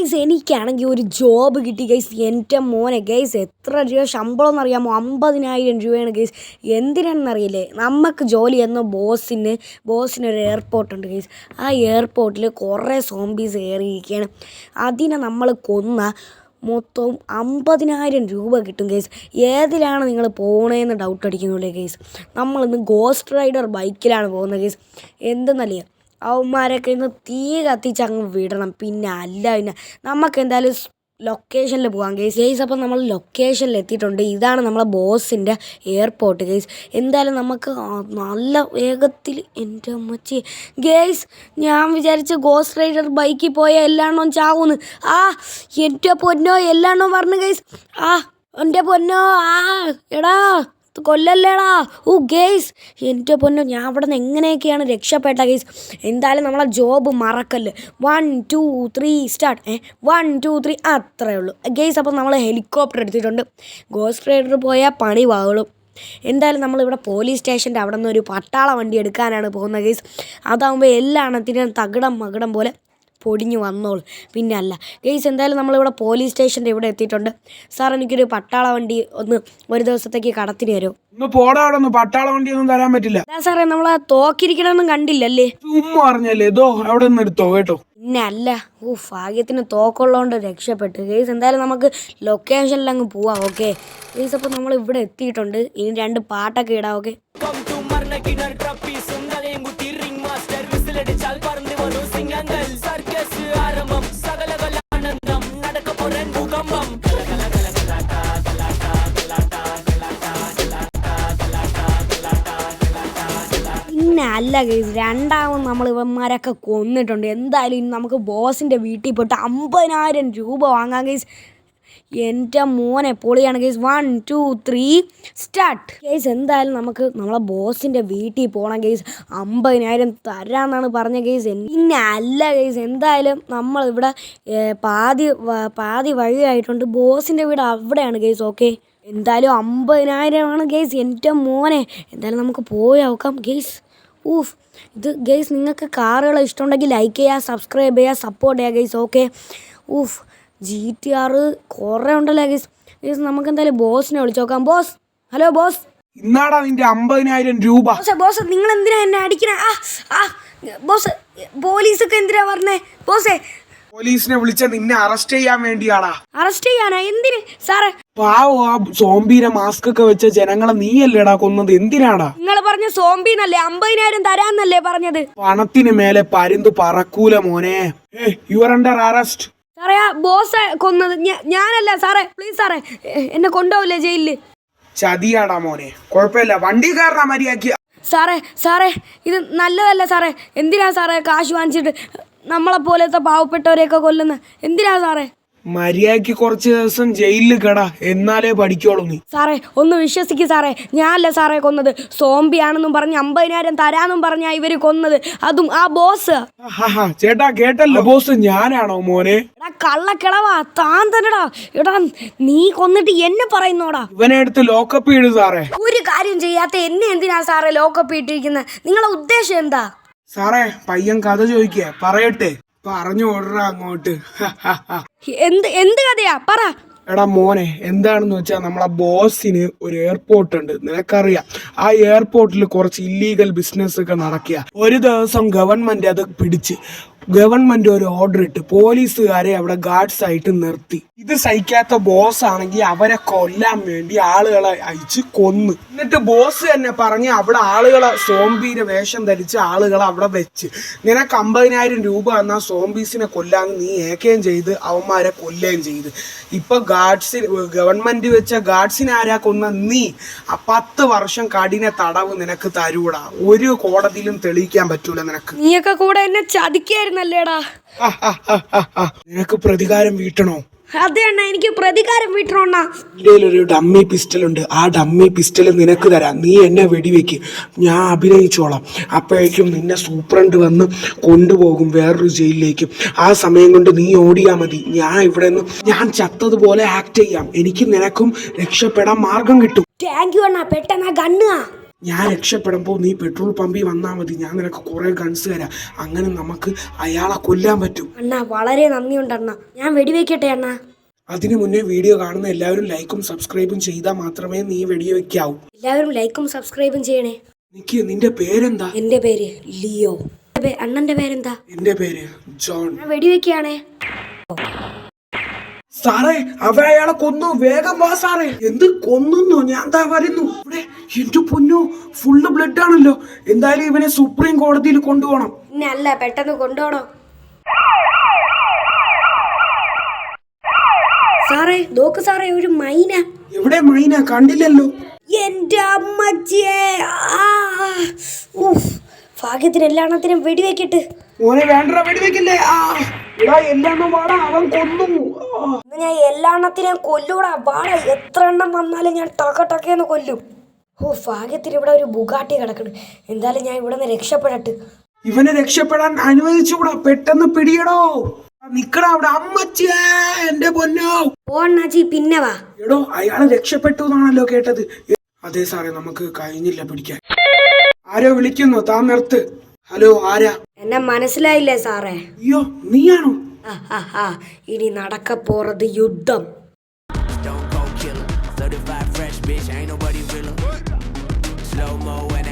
Guys എനിക്കാണെങ്കിൽ ഒരു job കിട്ടി ഗൈസ്. എൻ്റെ മോനെ ഗൈസ് എത്ര രൂപ ശമ്പളം എന്നറിയാമോ? 50,000 രൂപയാണ് ഗൈസ്. എന്തിനാണെന്നറിയില്ലേ, നമുക്ക് ജോലി ചെയ്യുന്ന ബോസിനൊരു എയർപോർട്ടുണ്ട് ഗൈസ്. ആ എയർപോർട്ടിൽ കുറേ സോംബീസ് കയറിയിരിക്കുകയാണ്. അതിനെ നമ്മൾ മൊത്തം 50,000 രൂപ കിട്ടും ഗൈസ്. ഏതിലാണ് നിങ്ങൾ പോകണേന്ന് ഡൗട്ട് അടിക്കുന്നില്ലേ ഗൈസ്? നമ്മളിന്ന് ഗോസ്റ്റ് റൈഡർ ബൈക്കിലാണ് പോകുന്നത് ഗൈസ്. എന്തെന്നല്ലേ, അവന്മാരൊക്കെ ഇന്ന് തീ കത്തിച്ച് അങ്ങ് വിടണം. പിന്നെ നമുക്ക് എന്തായാലും ലൊക്കേഷനിൽ പോകാം ഗൈസ്. അപ്പം നമ്മൾ ലൊക്കേഷനിൽ എത്തിയിട്ടുണ്ട്. ഇതാണ് നമ്മളെ ബോസിൻ്റെ എയർപോർട്ട് ഗൈസ്. എന്തായാലും നമുക്ക് നല്ല വേഗത്തിൽ എൻ്റെ അമ്മച്ചി ഗൈസ്, ഞാൻ വിചാരിച്ച് ഗോസ്റ്റ് റൈഡർ ബൈക്കിൽ പോയ എല്ലാണ്ണോ ചാവൂന്ന്. എൻ്റെ പൊന്നോ എല്ലാണ്ണോ പറഞ്ഞു ഗൈസ്. എൻ്റെ പൊന്നോ എടാ കൊല്ലല്ലേടാ. ഗെയ്സ് എൻ്റെ പൊന്നോ, ഞാൻ അവിടെ നിന്ന് എങ്ങനെയൊക്കെയാണ് രക്ഷപ്പെട്ട ഗെയ്സ്. എന്തായാലും നമ്മളെ ജോബ് മറക്കല്ല്. 1 2 3 സ്റ്റാർട്ട്. 1 2 3 അത്രയേ ഉള്ളൂ ഗെയ്സ്. അപ്പം നമ്മൾ ഹെലികോപ്റ്റർ എടുത്തിട്ടുണ്ട്. ഗോസ്റ്റ് റൈഡർ പോയാൽ പണി വാളും. എന്തായാലും നമ്മളിവിടെ പോലീസ് സ്റ്റേഷൻ്റെ അവിടെ നിന്ന് ഒരു പട്ടാള വണ്ടി എടുക്കാനാണ് പോകുന്നത് ഗെയ്സ്. അതാകുമ്പോൾ എല്ലാ എണ്ണത്തിനും മകടം പോലെ പൊടിഞ്ഞു വന്നോളൂ. പിന്നെ അല്ല ഗെയ്സ്, എന്തായാലും നമ്മളിവിടെ പോലീസ് സ്റ്റേഷൻ്റെ ഇവിടെ എത്തിയിട്ടുണ്ട്. സാർ, എനിക്കൊരു പട്ടാള വണ്ടി ഒരു ദിവസത്തേക്ക് കടത്തിന് തരുമോ? പട്ടാള വണ്ടി ഒന്നും തരാൻ പറ്റില്ല സാറേ. നമ്മളെ തോക്കിരിക്കണമെന്നും കണ്ടില്ലല്ലേ? പറഞ്ഞല്ലേ ഇതോ അവിടെ നിന്ന് എടുത്തോ കേട്ടോ. പിന്നെ അല്ല, ഭാഗ്യത്തിന് തോക്കുള്ളതുകൊണ്ട് രക്ഷപ്പെട്ടു ഗെയ്സ്. എന്തായാലും നമുക്ക് ലൊക്കേഷനിൽ അങ്ങ് പോവാം. ഓക്കെ ഗെയ്സ്, അപ്പോൾ നമ്മൾ ഇവിടെ എത്തിയിട്ടുണ്ട്. ഇനി 2 പാട്ടൊക്കെ ഇടാം. ഓക്കെ പിന്നെ അല്ല ഗൈസ്, രണ്ടാമത് നമ്മൾ ഇവന്മാരൊക്കെ കൊന്നിട്ടുണ്ട്. എന്തായാലും ഇനി നമുക്ക് ബോസിൻ്റെ വീട്ടിൽ പോയിട്ട് 50,000 രൂപ വാങ്ങാം ഗൈസ്. എൻ്റെ മോനെ പൊളിയാണ് ഗൈസ്. 1 2 3 start guys. എന്തായാലും നമുക്ക് നമ്മളെ ബോസിൻ്റെ വീട്ടിൽ പോകണം ഗൈസ്. 50,000 തരാമെന്നാണ് പറഞ്ഞ ഗൈസ്. പിന്നെ അല്ല ഗൈസ്, എന്തായാലും നമ്മളിവിടെ പാതി വഴിയായിട്ടുണ്ട്. ബോസിൻ്റെ വീട് അവിടെയാണ് ഗൈസ്. ഓക്കെ, എന്തായാലും 50,000 ഗൈസ്. എൻ്റെ മോനെ, എന്തായാലും നമുക്ക് പോയി നോക്കാം ഗൈസ്. ഇത് ഗൈസ്, നിങ്ങൾക്ക് കാറുകൾ ഇഷ്ടമുണ്ടെങ്കിൽ ലൈക്ക് ചെയ്യുക, സബ്സ്ക്രൈബ് ചെയ്യുക, സപ്പോർട്ട് ചെയ്യുക ഗൈസ്. ഓക്കെ, GTR കുറേ ഉണ്ടല്ലോ ഗൈസ്. നമുക്ക് എന്തായാലും ബോസിനെ വിളിച്ചു നോക്കാം. Boss, hello boss. ഇന്നാടാ നിന്റെ 50,000 രൂപ. ബോസ് നിങ്ങൾ എന്തിനാ എന്നെ അടിക്കണേ? ബോസ്, പോലീസൊക്കെ എന്തിനാ പറഞ്ഞേ? ബോസേ, പോലീസിനെ വിളിച്ച നിന്നെ അറസ്റ്റ് ചെയ്യാൻ വേണ്ടിയാടാ. അറസ്റ്റ് ചെയ്യാനാ? എന്തിന് സാറേ? പാവോ, ആ സോംബിയുടെ മാസ്ക് ഒക്കെ വെച്ച ജനങ്ങളെ നീയല്ലേടാ കൊന്നത്? എന്തിനാടാ? നിങ്ങൾ പറഞ്ഞ സോംബിന്നല്ലേ? 50,000 തരാന്നല്ലേ പറഞ്ഞത്? പണത്തിന് മേലെ പരുന്ത് പറക്കൂല മോനെ. You are under arrest. സാറേ, ആ ബോസ് കൊന്നത് ഞാനല്ല സാറേ. പ്ലീസ് സാറേ, എന്നെ കൊണ്ടുപോവില്ലേ ജയിലില്? ചതിയാടാ മോനെ. കുഴപ്പമില്ല, വണ്ടി കയറാ മര്യാദയ്ക്ക്. സാറേ ഇത് നല്ലതല്ല സാറേ. എന്തിനാ സാറേ കാശ് വാങ്ങിച്ചിട്ട് നമ്മളെപ്പോലത്തെ പാവപ്പെട്ടവരെയൊക്കെ കൊല്ലുന്നത്? എന്തിനാ സാറേ? മര്യാദയ്ക്ക് കുറച്ച് ദിവസം ജയിലിൽ കടാ, എന്നാലേ പഠിക്കോളൂ നീ. സാറേ ഒന്ന് വിശ്വസിക്കും സാറേ, ഞാനല്ല സാറേ കൊന്നത്. സോംബിയാണെന്നും പറഞ്ഞ് 50,000 തരാന്നും പറഞ്ഞാ ഇവര് കൊന്നത്. അതും ആ ബോസ്. ചേട്ടാ കേട്ടല്ലോ, ബോസ് ഞാനാണോ മോനെ? എടാ കള്ളക്കിളവാ, താൻ തന്നെടാ. എടാ നീ കൊന്നിട്ട് എന്നെ പറയുന്നോടാ? ഇവനെ എടുത്ത് ലോക്കപ്പ് ഇട് സാറേ. ഒരു കാര്യം ചെയ്യാത്ത എന്നെ എന്തിനാ സാറേ ലോക്കപ്പ് ഇട്ടിരിക്കുന്നത്? നിങ്ങളെ ഉദ്ദേശം എന്താ? സാറേ, പയ്യൻ കഥ ചോദിക്കുക, പറയട്ടെ? പറഞ്ഞു ഓർഡർ അങ്ങോട്ട്. എന്ത് കഥയാ? പറ. എടാ മോനെ, എന്താണെന്ന് വെച്ചാൽ നമ്മളെ ബോസിന് ഒരു എയർപോർട്ട് ഉണ്ട്, നിനക്കറിയാം. ആ എയർപോർട്ടിൽ കുറച്ച് ഇല്ലീഗൽ ബിസിനസ് ഒക്കെ നടക്കുക. ഒരു ദിവസം ഗവൺമെന്റ് അത് പിടിച്ച് ഗവൺമെന്റ് ഒരു ഓർഡർ ഇട്ട് പോലീസുകാരെ അവിടെ ഗാർഡ്സ് ആയിട്ട് നിർത്തി. ഇത് സഹിക്കാത്ത ബോസ് ആണെങ്കിൽ അവരെ കൊല്ലാൻ വേണ്ടി ആളുകളെ അയച്ച് കൊന്നു. എന്നിട്ട് ബോസ് തന്നെ പറഞ്ഞ് അവിടെ ആളുകളെ സോംബിയുടെ വേഷം ധരിച്ച് ആളുകളെ അവിടെ വെച്ച്, നിനക്ക് 50,000 രൂപ എന്നാൽ സോംബീസിനെ കൊല്ലാന്ന് നീ ഏക്കുകയും ചെയ്ത് അവന്മാരെ കൊല്ലുകയും ചെയ്ത്. ഇപ്പൊ ഗവൺമെന്റ് വെച്ച ഗാർഡ്സിനെ ആരാ കൊന്ന? നീ. 10 വർഷം കഠിന തടവ് നിനക്ക് തരൂടാ. ഒരു കോടതിയിലും തെളിയിക്കാൻ പറ്റൂല നിനക്ക്. നീയൊക്കെ കൂടെ എന്നെ ചതിക്കായിരുന്നല്ലേടാ. നിനക്ക് പ്രതികാരം വീട്ടണോ? അതെ അണ്ണാ, എനിക്ക് പ്രതികാരം വീട്ടണോണ്ണ. ഒരു ഡമ്മി പിസ്റ്റൽ ഉണ്ട്, ആ ഡമ്മി പിസ്റ്റൽ നിനക്ക് തരാം. നീ എന്നെ വെടിവെക്ക്, ഞാൻ അഭിനയിച്ചോളാം. അപ്പോഴേക്കും നിന്നെ സൂപ്രണ്ട് വന്ന് കൊണ്ടുപോകും വേറൊരു ജയിലിലേക്ക്. ആ സമയം കൊണ്ട് നീ ഓടിയാ മതി. ഞാൻ ഇവിടെ നിന്ന് ഞാൻ ചത്തതുപോലെ ആക്ട് ചെയ്യാം. എനിക്ക് നിനക്കും രക്ഷപ്പെടാൻ മാർഗം കിട്ടും. താങ്ക് യു അണ്ണാ. പെട്ടെന്ന് ഗണ്ണാ. ഞാൻ രക്ഷപ്പെടുമ്പോൾ നീ പെട്രോൾ പമ്പിൽ വന്നാൽ മതി, ഞാൻ നിനക്ക് കുറെ ഗൺസ് തരാം. അങ്ങനെ നമുക്ക് അയാളെ കൊല്ലാൻ പറ്റും. അണ്ണാ വളരെ നന്ദിയുണ്ട് അണ്ണാ. ഞാൻ വെടിവെക്കട്ടെ അണ്ണാ? അതിനു മുന്നേ വീഡിയോ കാണുന്ന എല്ലാവരും ലൈക്കും സബ്സ്ക്രൈബും ചെയ്താൽ മാത്രമേ നീ വെടിവെക്കാവൂ. എല്ലാവരും ലൈക്കും സബ്സ്ക്രൈബും ചെയ്യണേ. നിന്റെ പേരെന്താ? എന്റെ പേര് ലിയോ. അണ്ണന്റെ പേരെന്താ? എന്റെ പേര് ജോൺ. ഞാൻ വെടിവെക്കാണേ. സാറേ അവ അയാളെ കൊന്നു, വേഗം വാ സാറേ. എന്ത് കൊന്നു? ഞാൻ താ വരുന്നു. ഇവിടെ എന്റെ പൊന്നു ഫുള്ള് ബ്ലഡ് ആണല്ലോ. എന്തായാലും ഇവനെ സുപ്രീം കോടതിയിൽ കൊണ്ടുപോകണം. പിന്നെ അല്ല, പെട്ടെന്ന് കൊണ്ടുപോണോ സാറേ? നോക്ക് സാറേ, ഒരു മൈന. എവിടെ മൈന? കണ്ടില്ലല്ലോ. എന്റെ അമ്മച്ചിയെ. ഭാഗ്യത്തിന് എല്ലാത്തിനും വെടിവെക്കിട്ട്. മോനെ വേണ്ട, വെടിവെക്കില്ലേ. എല്ലാം വാടാ, അവൻ കൊന്നു. ഞാൻ എല്ലാത്തിനെയും കൊല്ലൂടാ. വാട, എത്ര എണ്ണം വന്നാലും ഞാൻ ടക്കേന്ന് കൊല്ലും. ഭാഗ്യത്തിന് ഇവിടെ ഒരു ബുഗാട്ടി കിടക്കണ്. എന്തായാലും ഞാൻ ഇവിടെ നിന്ന് രക്ഷപ്പെടട്ട്. ഇവനെ രക്ഷപ്പെടാൻ അനുവദിച്ചുകൂടാ, പെട്ടെന്ന് പിടിയടോ. നിക്കടാ അവിടെ. അമ്മച്ചിയേ, എന്റെ പൊന്നോ. പോണ്ണാച്ചി, പിന്നെ വാ. എടോ അയാളെ രക്ഷപ്പെട്ടു എന്നാണല്ലോ കേട്ടത്. അതെ സാറേ, നമുക്ക് കഴിഞ്ഞില്ല പിടിക്കാൻ. ആരോ വിളിക്കുന്നു, താൻ നിർത്ത്. ഹലോ, ആരാ? എന്നെ മനസ്സിലായില്ലേ സാറേ? അയ്യോ, നീയാണോ? ഇനി നടക്ക പോறது യുദ്ധം. Don't go kill her. 35 fresh bitch, ain't nobody real. Slow mo and